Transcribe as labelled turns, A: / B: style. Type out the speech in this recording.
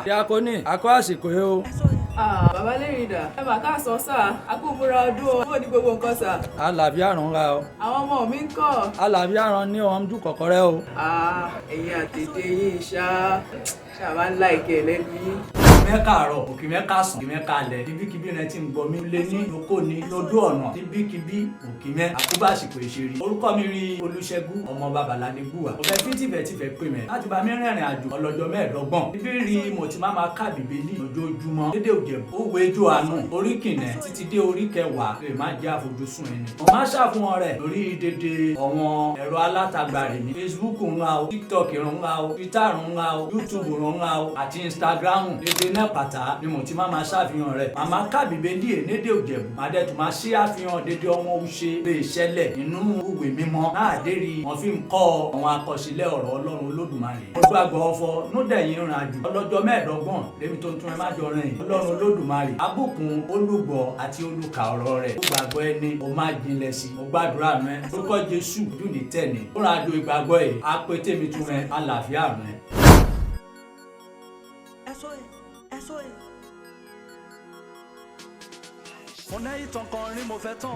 A: Diakoni, a kú àsìkò yìí o.
B: Bàbá lẹ́yìn dà. Ẹ mà káàsán sà. A kú múra ọdún o. Bó ni gbogbo nǹkan sà?
A: Àlàáfíà ràn ra o.
B: Àwọn ọmọ mi ń kọ́.
A: Àlàáfíà ràn ní ọ̀hún jù kọ̀kọ́rẹ́ o.
B: Ẹ̀yin àtètè yìí ṣáà ń láìkẹ́ lẹ́nu yín.
A: Mẹ́kàárọ̀, òkè mẹ́kàsán, òkè mẹ́kàlẹ̀, níbikíbi rẹ ti ń gbọ́ mi lé ní lóko ní lódò ọ̀nà, níbikíbi òkè mẹ́ àkúbà àsìkò ìṣeré. Orúkọ mi rí Olúṣẹ́gun ọmọ Babaládé Búwa. Mo fẹ́ fi tìfẹ́ pè mẹ́ láti bá mi rìnrìn àjò ọlọ́jọ́ mẹ́ẹ̀ẹ́dọ́gbọ̀n. Ibi rí mo ti máa ka Bíbélì lójoojúmọ́. Dédé Òjẹ̀bú, òwe ijó àánú, orí kìnnẹ̀ títí dé orí kẹwàá lè má jẹ́ àfojúsùn ẹni. Mo máa ṣàfihàn rẹ̀ lórí dédé àwọn ẹ̀rọ alátagbà rẹ̀ mi. Facebook ń ra o, TikTok ń ra o, Twitter ń ra o, YouTube ń ra o, àti Instagram. Dédé náà pàtà ni mo ti máa ṣàfihàn rẹ̀. Màmá ka Bíbélì ènédè Òjẹ̀bú. Màá dẹ̀ tún máa ṣe àfihàn dédé ọmọ òṣè lè ṣẹlẹ̀ nínú ìwé mímọ́. Náà dérí wọn fi ń kọ́ àwọn àkọsílẹ̀ ọ̀rọ̀ Ọlọ́run Olódùmarè. Ojú àgbọ̀ ọ̀fọ̀ núdẹ̀yìn ìrìn àjò ọlọ́jọ́ mẹ́ẹ̀ẹ́dọ́gbọ̀n lèmi tó ń tún ẹ má jọ rìn. Ọlọ́run Olódùmarè abùkún olùgbọ́ àti olùkà ọ̀rọ̀ rẹ̀. Ó gbàgbọ́ ẹni ó má jinlẹ̀ sí. Mo gbàdúrà rẹ lórúkọ Jésù ojú ní tẹ̀lé. Ó rìn àjò ìgbàgbọ́ yìí á pé tèmi tún rẹ àlàáfíà rẹ.
C: Mo ní ìtàn kan rí mo fẹ́ tán